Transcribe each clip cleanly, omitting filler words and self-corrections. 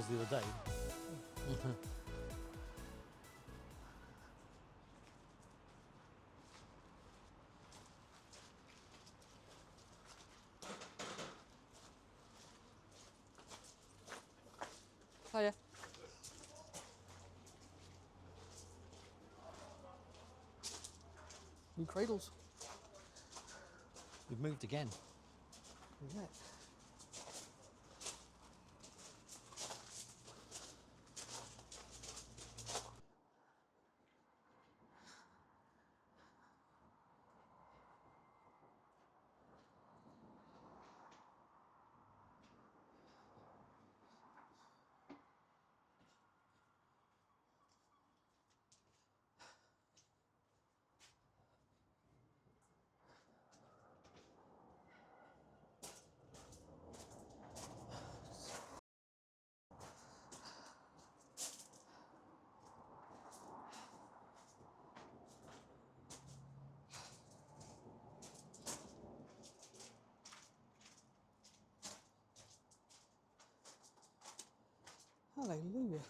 was the other day. Hiya. New cradles. We've moved again. Yeah. Hallelujah.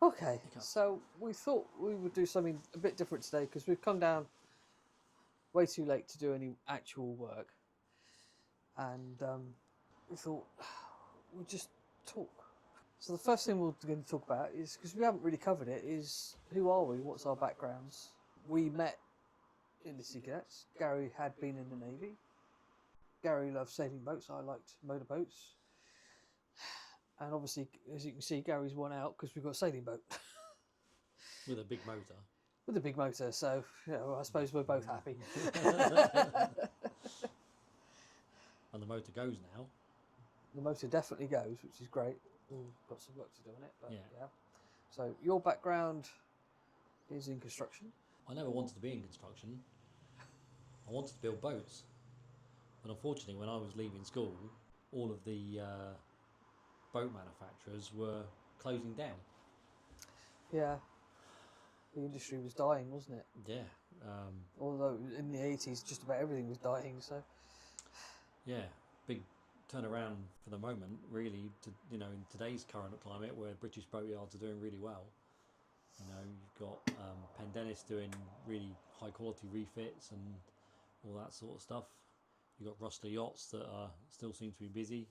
Okay, so we thought we would do something a bit different today because we've come down way too late to do any actual work, and we thought we'd just talk. So the first thing we're going to talk about is, because we haven't really covered it, is who are we? What's our backgrounds? We met in the Sea Cadets. Gary had been in the Navy. Gary loved sailing boats. I liked motorboats. And obviously, as you can see, Gary's won out because we've got a sailing boat. With a big motor. With a big motor, so I suppose we're both happy. And the motor goes now. The motor definitely goes, which is great. We've got some work to do on it, but Yeah. So your background is in construction. I never wanted to be in construction. I wanted to build boats. But unfortunately, when I was leaving school, all of the boat manufacturers were closing down. Yeah. The industry was dying, wasn't it? Yeah. Although in the 80s, just about everything was dying, so... Yeah, big turnaround for the moment, really, to, in today's current climate where British boat yards are doing really well. You've got Pendennis doing really high quality refits and all that sort of stuff. You've got Rustler Yachts that still seem to be busy,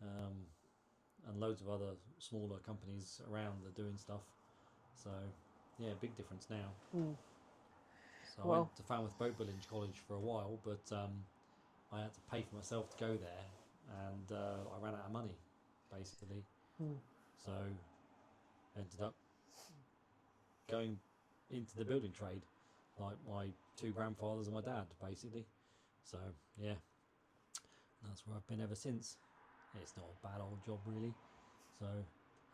and loads of other smaller companies around that are doing stuff. So, yeah, big difference now. So I went to Falmouth Boat Building College for a while, but I had to pay for myself to go there, and I ran out of money, basically. So ended up going into the building trade, like my two grandfathers and my dad, basically. So yeah, that's where I've been ever since. It's not a bad old job, really. So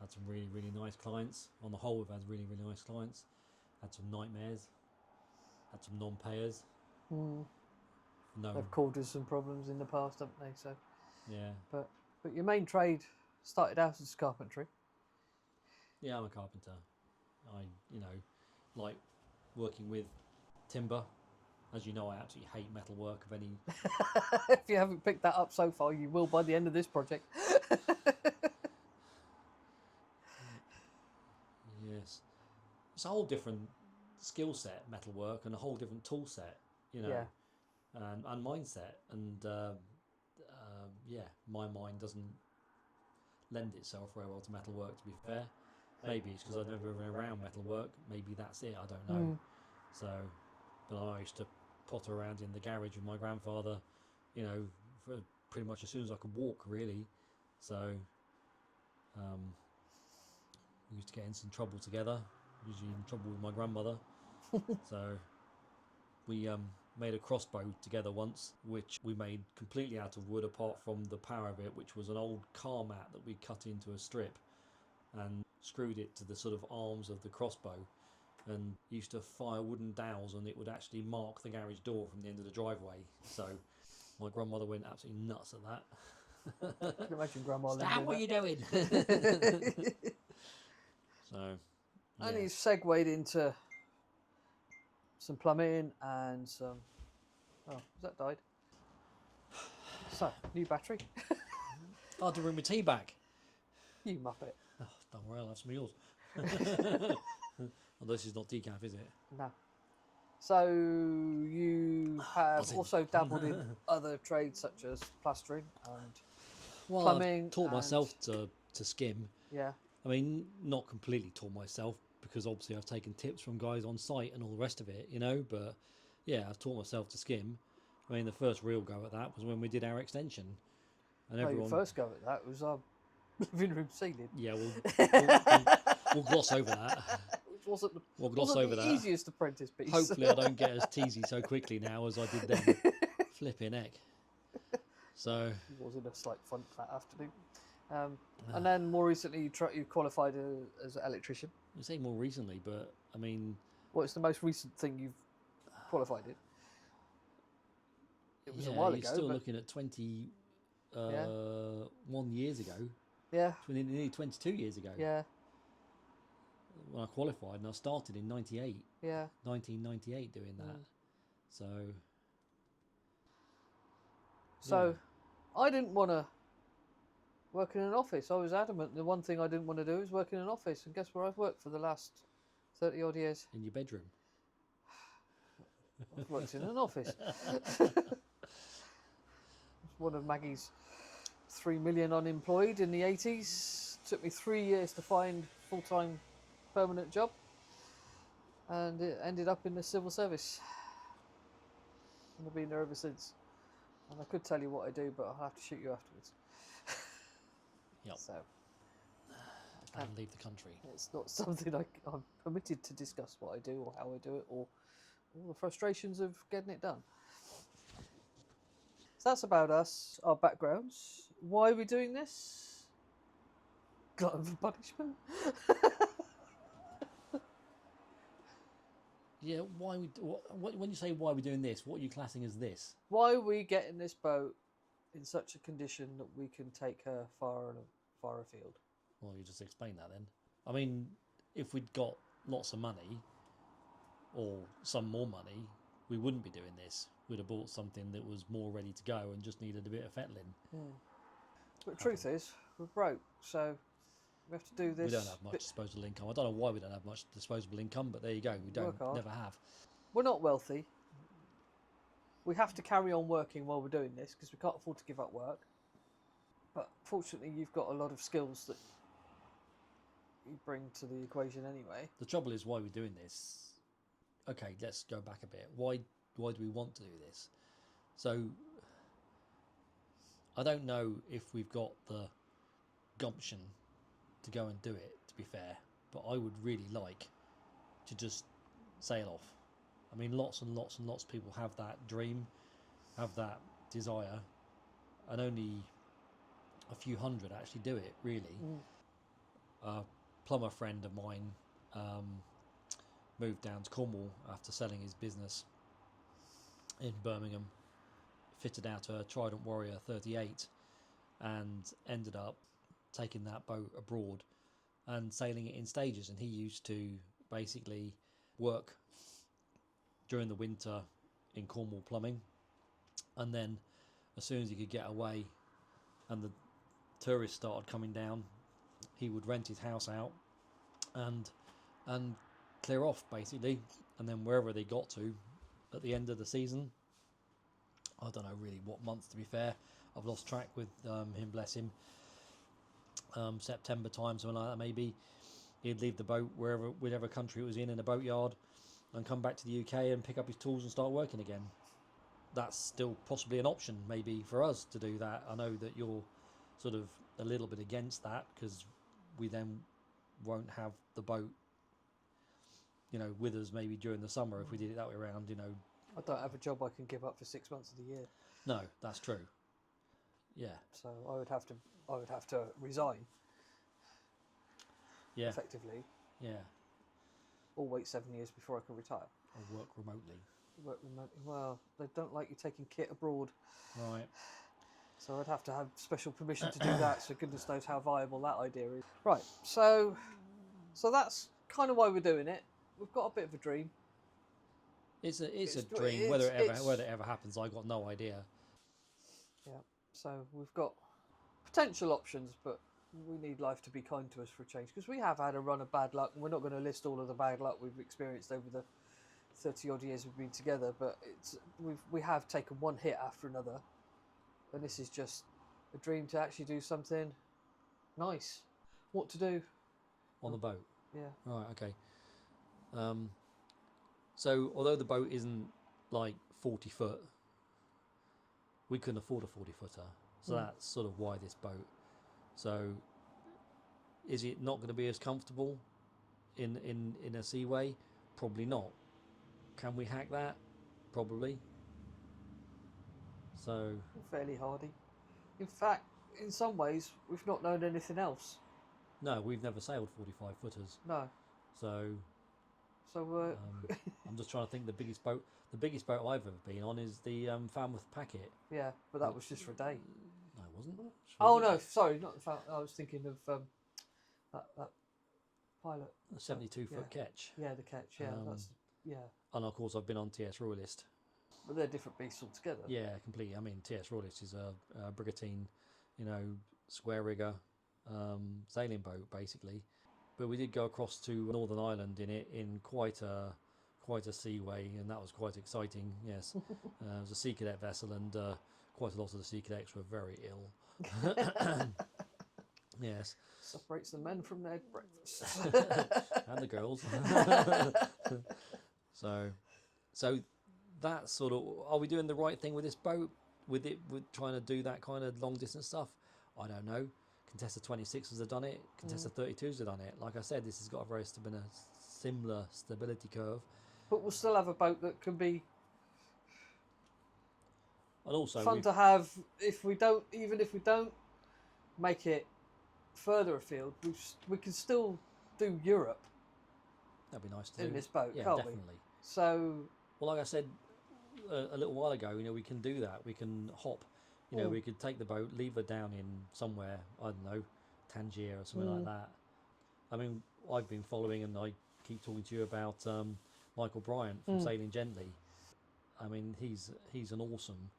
had some really, really nice clients. On the whole, we've had really, really nice clients. Had some nightmares. Had some non-payers. They've caused us some problems in the past, haven't they? So yeah. But your main trade started out as carpentry. Yeah, I'm a carpenter. I like working with timber. As you know, I absolutely hate metal work of any. If you haven't picked that up so far, you will by the end of this project. Yes, it's a whole different skill set, metalwork, and a whole different tool set, Yeah. and mindset. And yeah, my mind doesn't lend itself very well to metalwork. To be fair, maybe it's because I've never been around metalwork. Maybe that's it. I don't know. So, but I used to potter around in the garage with my grandfather, for pretty much as soon as I could walk, really. So, we used to get in some trouble together, usually in trouble with my grandmother. So we made a crossbow together once, which we made completely out of wood apart from the power of it, which was an old car mat that we cut into a strip and screwed it to the sort of arms of the crossbow, and used to fire wooden dowels, and it would actually mark the garage door from the end of the driveway. So my grandmother went absolutely nuts at that. I can imagine Grandma. Stop what you're doing. So, yeah. And he's segued into some plumbing and some... Oh, has that died? So, new battery. Oh, to bring my tea back. You muppet. Oh, don't worry, I'll have some of yours. Oh, this is not decaf, is it? No. So you have Buzzing. also dabbled in other trades such as plastering and Well, plumbing. I've taught and- myself to skim. Yeah. I mean, not completely taught myself because obviously I've taken tips from guys on site and all the rest of it, you know. But yeah, I've taught myself to skim. I mean, the first real go at that was when we did our extension, and Well, everyone. your first go at that was our living room ceiling. Yeah, we'll gloss over that. Which wasn't the, We'll gloss wasn't over the that. easiest apprentice piece. Hopefully, I don't get as teasy so quickly now as I did then. Flipping heck. So. It was in a slight funk that afternoon. And then more recently, you qualified as an electrician. You say more recently, but I mean. What's the most recent thing you've qualified in? It was a Yeah, while you're ago. still but looking at 1 years ago. yeah, Nearly 22 years ago. yeah, When I qualified, and I started in 1998 doing that. So. So, I didn't want to work in an office. I was adamant. The one thing I didn't want to do is work in an office. And guess where I've worked for the last 30 odd years? In your bedroom. I've worked in an office. One of Maggie's 3 million unemployed in the 80s. Took me 3 years to find full-time permanent job. And it ended up in the civil service. And I've been there ever since. And I could tell you what I do, but I'll have to shoot you afterwards. Yep. So, And leave the country. it's not something I'm permitted to discuss what I do or how I do it or all the frustrations of getting it done. So that's about us, our backgrounds. Why are we doing this? Glutton for punishment? Yeah, why when you say why are we doing this, what are you classing as this? Why are we getting this boat in such a condition that we can take her far afield? Well, you just explain that then. I mean, if we'd got lots of money or some more money, we wouldn't be doing this. We'd have bought something that was more ready to go and just needed a bit of fettling. But the truth is, we're broke, so we have to do this. We don't have much disposable income. I don't know why we don't have much disposable income, but there you go. We don't, never have. We're not wealthy. We have to carry on working while we're doing this because we can't afford to give up work. But fortunately, you've got a lot of skills that you bring to the equation anyway. The trouble is why we're doing this. Okay, let's go back a bit. Why do we want to do this? So, I don't know if we've got the gumption to go and do it, to be fair, but I would really like to just sail off. I mean, lots and lots and lots of people have that dream, have that desire, and only a few hundred actually do it, really. A plumber friend of mine moved down to Cornwall after selling his business in Birmingham, fitted out a Trident Warrior 38 and ended up taking that boat abroad and sailing it in stages. And he used to basically work during the winter in Cornwall plumbing, and then as soon as he could get away and the tourists started coming down, he would rent his house out and clear off basically, and then wherever they got to at the end of the season, I don't know really what month, to be fair, I've lost track with him, bless him, September time, something like that maybe, he'd leave the boat whichever country it was in a boatyard and come back to the UK and pick up his tools and start working again. That's still possibly an option maybe for us to do that. I know that you're sort of a little bit against that because we then won't have the boat, you know, with us maybe during the summer if we did it that way around, you know. I don't have a job I can give up for 6 months of the year. No, that's true. Yeah. So I would have to resign. Yeah. Effectively. Yeah. Or wait 7 years before I can retire. Or work remotely. Work remotely. Well, they don't like you taking kit abroad. Right. So I'd have to have special permission to do that, so goodness knows how viable that idea is. Right, so that's kind of why we're doing it. We've got a bit of a dream. It's a dream. Whether it ever happens, I got no idea. Yeah. So we've got potential options, but we need life to be kind to us for a change, because we have had a run of bad luck, and we're not going to list all of the bad luck we've experienced over the 30 odd years we've been together, but we have taken one hit after another, and this is just a dream to actually do something nice. What to do on the boat? Yeah. Right. Okay. So although the boat isn't like 40 foot, we couldn't afford a 40-footer. So that's sort of why this boat. So is it not going to be as comfortable in a seaway? Probably not. Can we hack that? Probably. So fairly hardy. In fact, in some ways, we've not known anything else. no, we've never sailed 45 footers. No. So I'm just trying to think. The biggest boat I've ever been on is the Falmouth Packet. Yeah, but that was just for a day. No, it wasn't. Oh no, sorry, not the Falmouth. I was thinking of that pilot. A 72-foot ketch. Yeah, the ketch. Yeah, And of course, I've been on TS Royalist. But they're different beasts altogether. Yeah, completely. I mean, TS Royalist is a brigantine, square rigger sailing boat basically. But we did go across to Northern Ireland in it in quite a seaway, and that was quite exciting. Yes, it was a sea cadet vessel, and quite a lot of the sea cadets were very ill. Yes, separates the men from their breakfast and the girls. so that sort of, are we doing the right thing with this boat? With trying to do that kind of long distance stuff? I don't know. Contessa 26s have done it. Contessa 32s have done it. Like I said, this has got a very similar stability curve. But we'll still have a boat that can be and also fun to have. Even if we don't make it further afield, we can still do Europe. That'd be nice to do in this boat, yeah, can't definitely. we? So, well, like I said a little while ago, we can do that. We can hop. We could take the boat, leave her down in somewhere, I don't know, Tangier or something like that. I mean, I've been following, and I keep talking to you about Michael Bryant from Sailing Gently. I mean, he's an awesome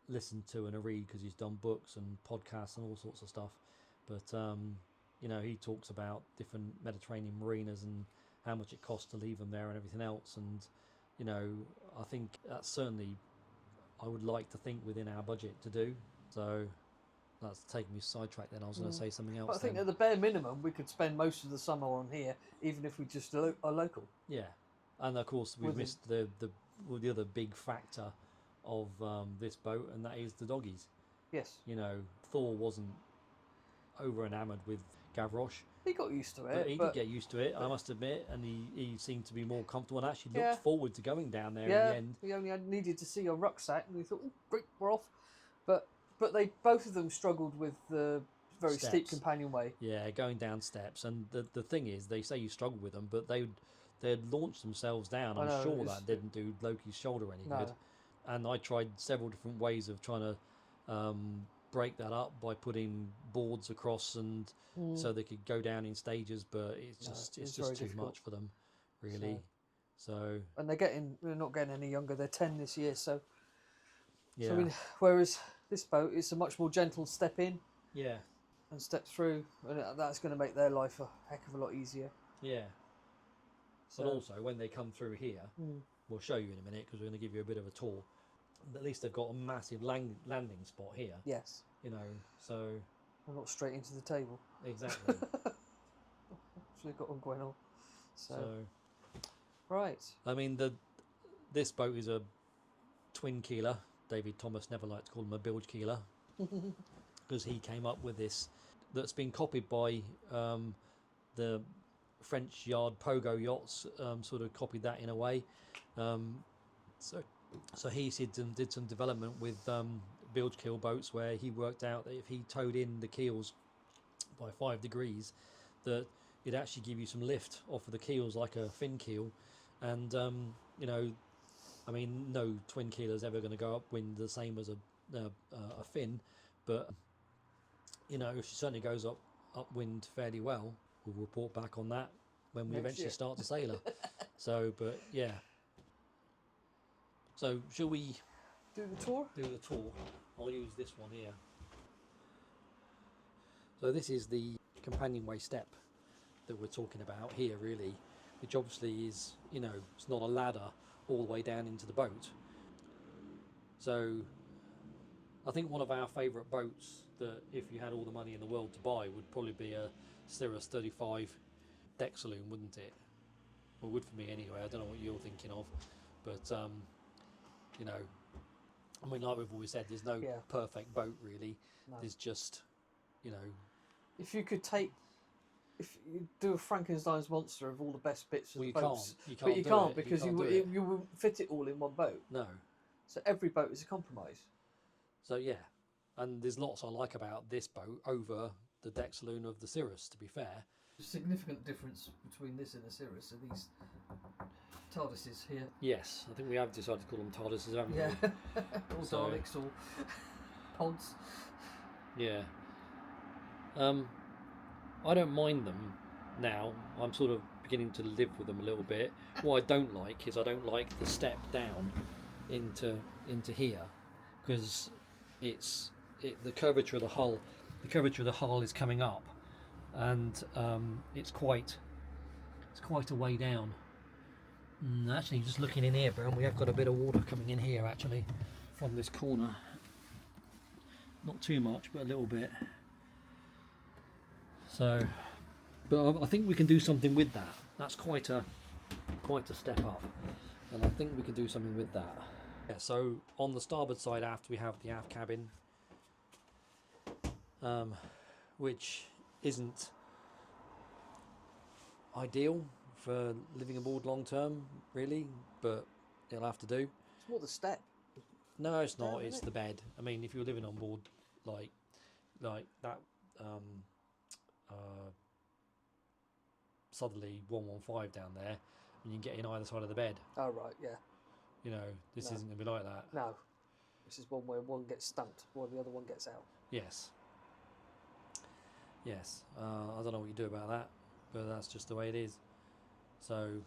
listen to and a read, because he's done books and podcasts and all sorts of stuff. But he talks about different Mediterranean marinas and how much it costs to leave them there and everything else. And I think that's certainly, I would like to think, within our budget to do. So that's taking me sidetracked then. I was going to say something else. But I think at the bare minimum, we could spend most of the summer on here, even if we just are local. Yeah. And of course, we've missed the other big factor of this boat, and that is the doggies. Yes. Thor wasn't over enamoured with Gavroche. He got used to it. But he did get used to it, I must admit, and he seemed to be more comfortable and actually looked forward to going down there in the end. We only needed to see a rucksack, and we thought, oh, great, we're off. But they both of them struggled with the very steep companionway. Yeah, going down steps. And the thing is, they say you struggle with them, but they'd launched themselves down. I'm sure that didn't do Loki's shoulder any good. And I tried several different ways of trying to break that up by putting boards across, and so they could go down in stages, but it's just too difficult. Much for them, really. So and they're not getting any younger. They're 10 this year, so yeah. So, whereas this boat is a much more gentle step in, and step through, and that's going to make their life a heck of a lot easier. Yeah. So, but also when they come through here, we'll show you in a minute, because we're going to give you a bit of a tour. At least they've got a massive landing spot here. Yes. So and not straight into the table. Exactly. So they've got one going on. So right. I mean, this boat is a twin keeler. David Thomas never liked to call them a bilge keeler, because he came up with this that's been copied by the French yard Pogo yachts. Sort of copied that in a way. So he did some development with bilge keel boats, where he worked out that if he towed in the keels by 5 degrees, that it'd actually give you some lift off of the keels like a fin keel. And I mean, no twin keeler's ever going to go upwind the same as a fin, but she certainly goes upwind fairly well. We'll report back on that when we eventually start to sail her. So, but yeah. So, shall we do the tour? Do the tour. I'll use this one here. So this is the companionway step that we're talking about here, really, which obviously is, you know, it's not a ladder all the way down into the boat. So I think one of our favourite boats that if you had all the money in the world to buy would probably be a Cirrus 35 deck saloon, wouldn't it? Well, would for me anyway. I don't know what you're thinking of, but you know, I mean, like we've always said, there's no perfect boat really. No. There's just, you know, if you do a Frankenstein's monster of all the best bits of the boats, but you can't because you wouldn't fit it all in one boat. No. So every boat is a compromise. So yeah, and there's lots I like about this boat over the deck saloon of the Cirrus, to be fair. The significant difference between this and the Cirrus are these TARDISes here. Yes, I think we have decided to call them TARDISes, haven't we? Or Daleks or pods. Yeah. I don't mind them now. I'm sort of beginning to live with them a little bit. What I don't like is I don't like the step down into here, because the curvature of the hull. The curvature of the hull is coming up, and it's quite a way down. Actually, just looking in here, Brown, we have got a bit of water coming in here actually from this corner. Not too much, but a little bit. So, but I think we can do something with that. That's quite a step up, and I think we can do something with that. Yeah. So on the starboard side aft, we have the aft cabin, which isn't ideal for living aboard long term, really, but it'll have to do. It's more the step. No, it's not. It's the bed. I mean, if you're living on board like that Southerly 115 down there, and you can get in either side of the bed. Oh right, yeah. You know, this isn't going to be like that. No, this is one where one gets stamped while the other one gets out. Yes. Yes. I don't know what you do about that, but that's just the way it is. So,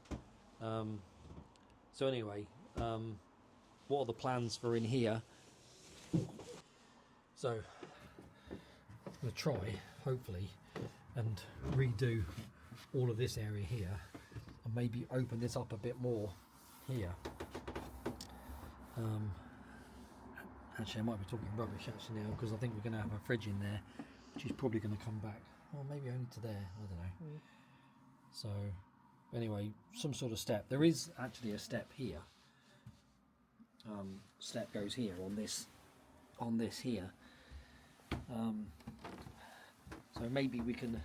anyway, what are the plans for in here? So, I'm going to try, hopefully, and redo all of this area here, and maybe open this up a bit more here. Actually, I might be talking rubbish actually now, because I think we're going to have a fridge in there, which is probably going to come back. Well, maybe only to there. I don't know. So, anyway, some sort of step. There is actually a step here. Step goes here on this here. So maybe we can,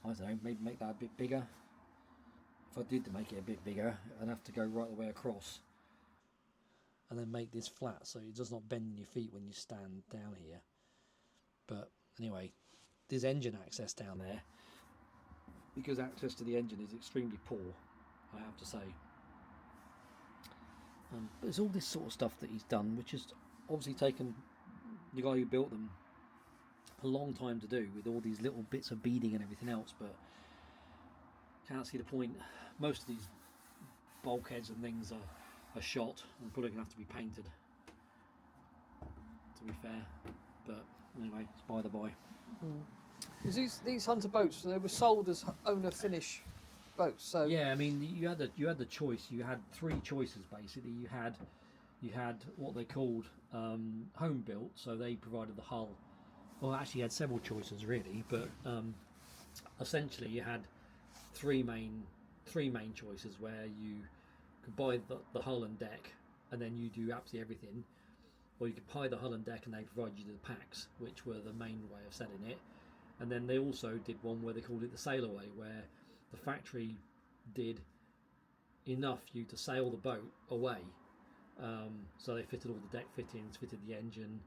I don't know, maybe make that a bit bigger. If I did make it a bit bigger, I'd have to go right the way across, and then make this flat so it does not bend in your feet when you stand down here. But anyway, there's engine access down there, because access to the engine is extremely poor, I have to say. There's all this sort of stuff that he's done, which has obviously taken the guy who built them a long time to do, with all these little bits of beading and everything else, but can't see the point. Most of these bulkheads and things are shot and probably going to have to be painted, to be fair. But anyway, it's by the by. Because these Hunter boats, they were sold as owner finish boats. So yeah, I mean, you had the choice. You had three choices basically. You had what they called home built, so they provided the hull. Well, actually, you had several choices really, but essentially you had three main choices, where you could buy the hull and deck, and then you do absolutely everything, or you could buy the hull and deck and they provide you the packs, which were the main way of selling it. And then they also did one where they called it the sail away, where the factory did enough for you to sail the boat away. So they fitted all the deck fittings, fitted the engine,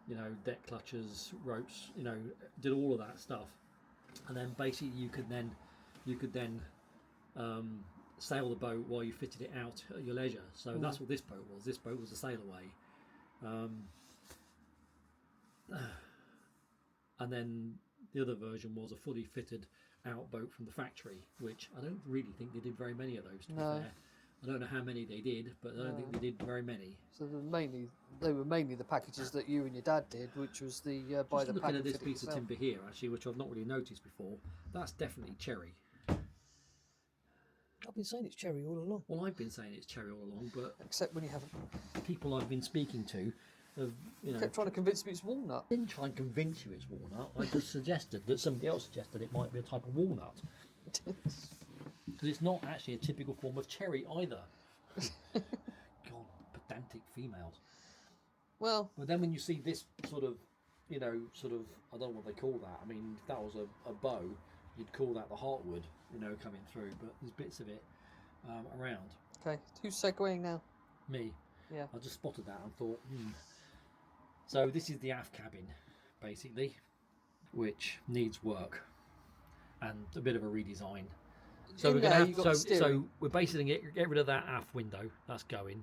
you know, deck clutches, ropes, you know, did all of that stuff. And then basically you could then sail the boat while you fitted it out at your leisure. So that's what this boat was. This boat was a sail away. And then the other version was a fully fitted out boat from the factory, which I don't really think they did very many of those, to be fair. I don't know how many they did, but I don't think they did very many. So they were mainly the packages that you and your dad did, which was the buy the pack. Looking at this piece of timber here, actually, which I've not really noticed before, that's definitely cherry. I've been saying it's cherry all along. Well, I've been saying it's cherry all along, but except when you haven't. People I've been speaking to have, kept trying to convince me it's walnut. I didn't try and convince you it's walnut. I just suggested that somebody else suggested it might be a type of walnut. Because it's not actually a typical form of cherry either. God, pedantic females. Well, but then when you see this sort of, I don't know what they call that. I mean, if that was a bow, you'd call that the heartwood, coming through. But there's bits of it around. Okay, who's segueing now? Me. Yeah. I just spotted that and thought, So this is the aft cabin, basically, which needs work and a bit of a redesign. So we're going to have so we're basically get rid of that aft window. That's going.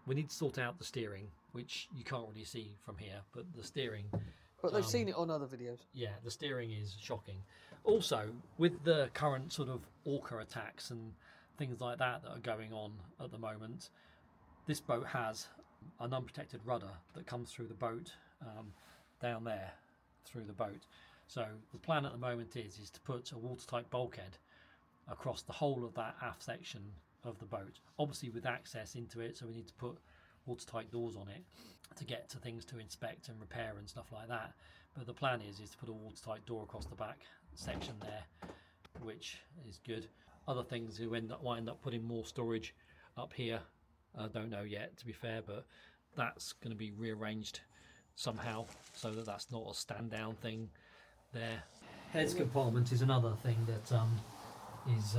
We need to sort out the steering, which you can't really see from here, but the steering. But they've seen it on other videos. Yeah, the steering is shocking. Also, with the current sort of orca attacks and things like that are going on at the moment, this boat has an unprotected rudder that comes through the boat, down there, through the boat. So the plan at the moment is to put a watertight bulkhead across the whole of that aft section of the boat, obviously with access into it, so we need to put watertight doors on it to get to things to inspect and repair and stuff like that. But the plan is to put a watertight door across the back section there, which is good. Other things who might end up putting more storage up here, I don't know yet, to be fair, but that's going to be rearranged somehow so that that's not a stand down thing there. Heads compartment is another thing that is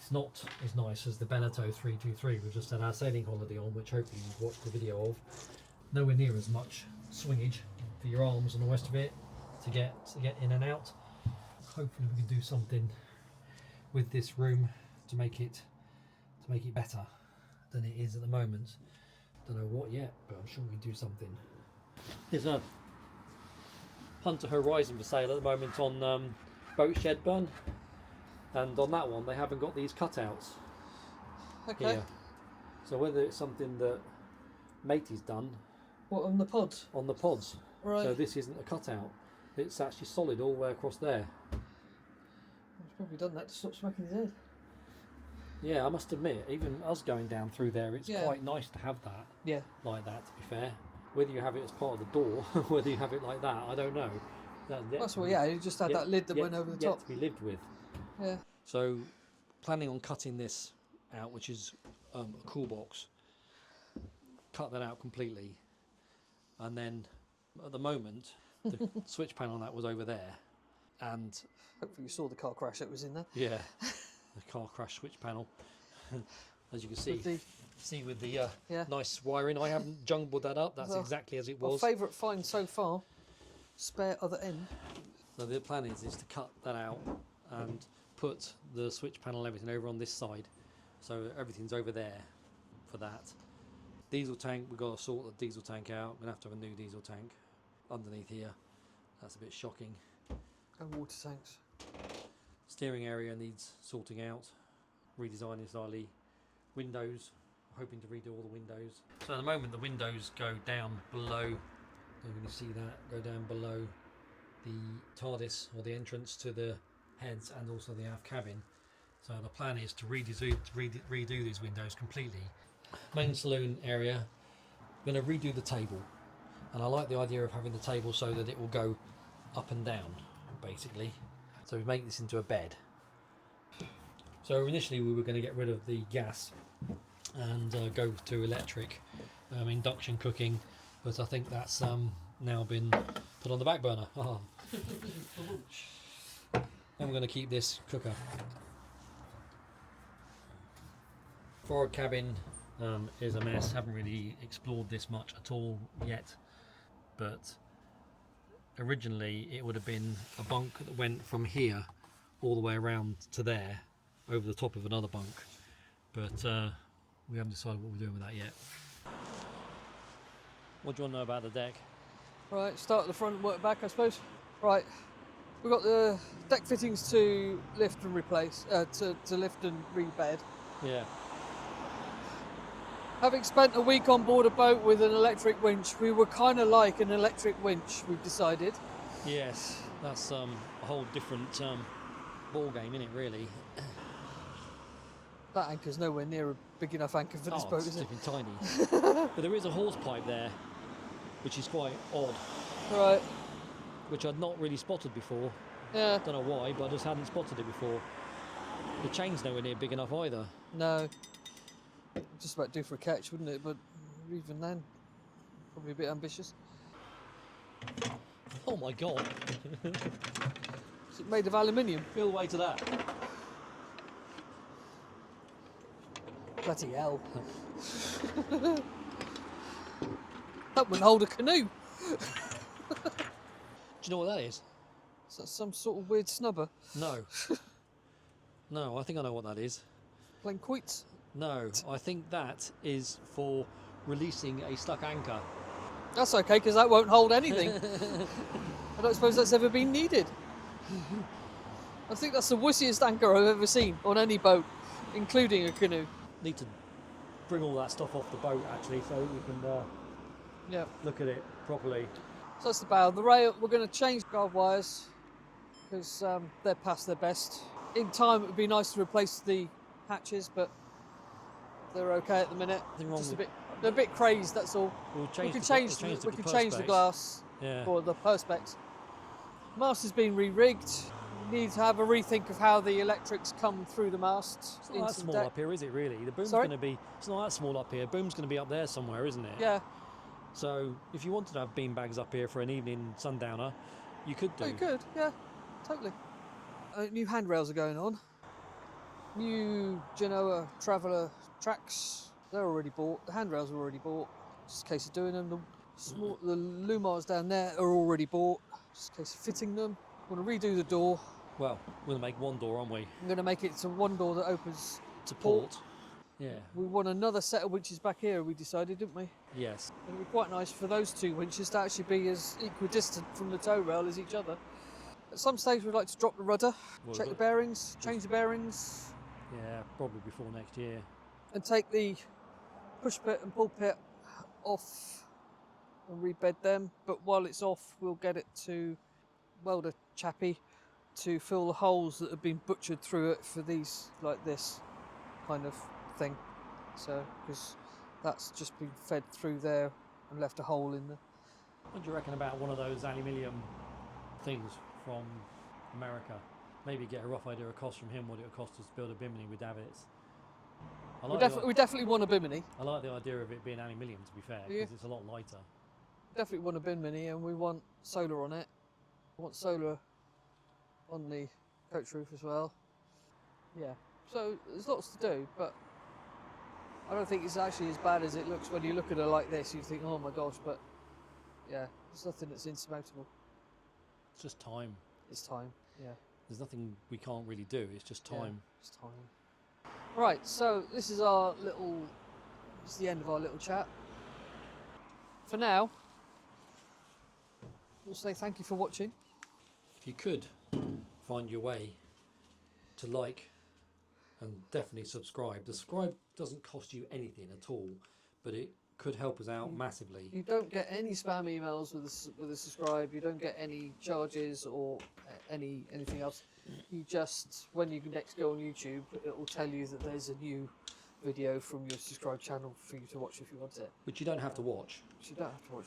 it's not as nice as the Beneteau 323 we've just had our sailing holiday on, which hopefully you've watched the video of. Nowhere near as much swingage for your arms and the rest of it to get in and out. Hopefully we can do something with this room to make it better than it is at the moment. Don't know what yet, but I'm sure we can do something. There's a Hunter Horizon for sale at the moment on Boat Shedburn, and on that one they haven't got these cutouts. Okay. Here. So whether it's something that Matey's done. What, on the pods? On the pods. Right. So this isn't a cutout. It's actually solid all the way across there. He's probably done that to stop smacking his head. Yeah, I must admit, even us going down through there, it's quite nice to have that. Yeah. Like that, to be fair. Whether you have it as part of the door, whether you have it like that, I don't know. That's what, yeah, you just had that lid that went over the top. To be lived with. Yeah. So, planning on cutting this out, which is a cool box. Cut that out completely. And then, at the moment, the switch panel on that was over there. And hopefully you saw the car crash that was in there. Yeah. The car crash switch panel, as you can see with the nice wiring. I haven't jumbled that up. That's exactly as it was. My favourite find so far, spare other end. So the plan is to cut that out and put the switch panel and everything over on this side, so everything's over there for that. Diesel tank, we've got to sort the diesel tank out. We're going to have a new diesel tank underneath here. That's a bit shocking. And water tanks. Steering area needs sorting out, redesigning slightly. Windows, hoping to redo all the windows. So at the moment the windows go down below, you're going to see that, go down below the TARDIS, or the entrance to the heads, and also the aft cabin. So the plan is to redo these windows completely. Main saloon area, I'm going to redo the table. And I like the idea of having the table so that it will go up and down, basically. So we make this into a bed. So initially we were going to get rid of the gas and go to electric induction cooking, but I think that's now been put on the back burner. And we're going to keep this cooker. Forward cabin is a mess. Haven't really explored this much at all yet, but originally it would have been a bunk that went from here all the way around to there over the top of another bunk, but we haven't decided what we're doing with that yet. What do you want to know about the deck? Right, start at the front and work back, I suppose. Right, we've got the deck fittings to lift and replace, to lift and rebed. Yeah. Having spent a week on board a boat with an electric winch, we were kind of like an electric winch, we've decided. Yes, that's a whole different ball game, isn't it? Really. That anchor's nowhere near a big enough anchor for this boat, It's is it? flipping tiny. But there is a horse pipe there, which is quite odd. Right. Which I'd not really spotted before. Yeah. Don't know why, but I just hadn't spotted it before. The chain's nowhere near big enough either. No. Just about due for a catch, wouldn't it? But even then, probably a bit ambitious. Oh my god. Is it made of aluminium? Feel the way to that. Bloody hell. That wouldn't hold a canoe. Do you know what that is? Is that some sort of weird snubber? No. No, I think I know what that is. Playing quoits? No, I think that is for releasing a stuck anchor. That's okay, because that won't hold anything. I don't suppose that's ever been needed. I think that's the wussiest anchor I've ever seen on any boat, including a canoe. Need to bring all that stuff off the boat actually, so we can look at it properly. So that's the bow. The rail, we're going to change guard wires because they're past their best. In time, it would be nice to replace the hatches, but they're okay at the minute. Just they're a bit crazed. That's all. We can change the glass or the perspex. Mast has been re-rigged. We need to have a rethink of how the electrics come through the mast. It's not that small up here, is it? Really, the boom's going to be. It's not that small up here. Boom's going to be up there somewhere, isn't it? Yeah. So if you wanted to have bean bags up here for an evening sundowner, you could do. You could, yeah, totally. New handrails are going on. New Genoa Traveller tracks, they're already bought. The handrails are already bought. Just a case of doing them. The Lumars down there are already bought. Just a case of fitting them. I'm going to redo the door. Well, we're going to make one door, aren't we? I'm going to make it to one door that opens to port. Yeah. We want another set of winches back here, we decided, didn't we? Yes. It would be quite nice for those two winches to actually be as equidistant from the tow rail as each other. At some stage we'd like to drop the rudder, check the bearings, change the bearings. Yeah, probably before next year. And take the push pit and pull pit off and rebed them. But while it's off, we'll get it to weld a chappy to fill the holes that have been butchered through it for these, like this kind of thing. So, because that's just been fed through there and left a hole in there. What do you reckon about one of those aluminium things from America? Maybe get a rough idea of cost from him, what it would cost us to build a bimini with davits. We definitely want a bimini. I like the idea of it being aluminium, to be fair, because it's a lot lighter. Definitely want a bimini, and we want solar on it. We want solar on the coach roof as well. Yeah, so there's lots to do, but I don't think it's actually as bad as it looks when you look at it like this. You think, oh my gosh, but yeah, there's nothing that's insurmountable. It's just time. It's time, yeah. There's nothing we can't really do, it's just time. Yeah, it's time. Right, so this is the end of our little chat. For now, we'll say thank you for watching. If you could find your way to like and definitely subscribe. The subscribe doesn't cost you anything at all, but it could help us out massively. You don't get any spam emails with a subscribe. You don't get any charges or anything else. You just, when you next go on YouTube, it will tell you that there's a new video from your subscribed channel for you to watch if you want it. Which you don't have to watch. Which you don't have to watch,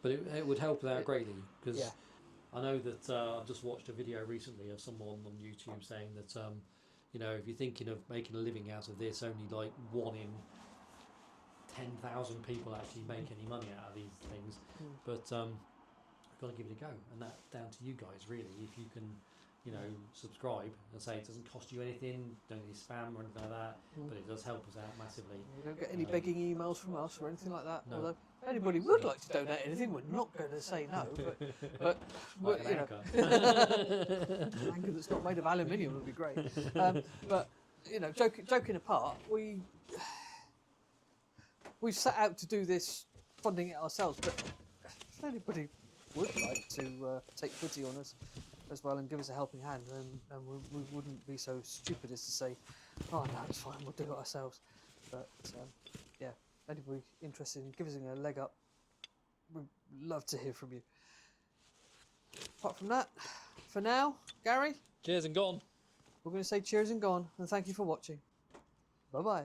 but it would help us out greatly, because I know that I've just watched a video recently of someone on YouTube saying that you know, if you're thinking of making a living out of this, only like 1 in 10,000 people actually make any money out of these things. But we've got to give it a go, and that's down to you guys really. If you can, you know, subscribe and say it doesn't cost you anything, don't get any spam or anything like that, but it does help us out massively. You don't get any begging emails from us or anything like that. No. Although if anybody would like to donate anything, we're not going to say no. But like an you anchor. Know, an anchor that's not made of aluminium would be great. But you know, joking apart, we've set out to do this, funding it ourselves. But if anybody would like to take pity on us as well and give us a helping hand, then we wouldn't be so stupid as to say oh no, it's fine, we'll do it ourselves. But yeah, anybody interested in giving us a leg up, we'd love to hear from you. Apart from that, for now, Gary, Cheers and gone. we're going to say cheers and gone, and thank you for watching. Bye bye.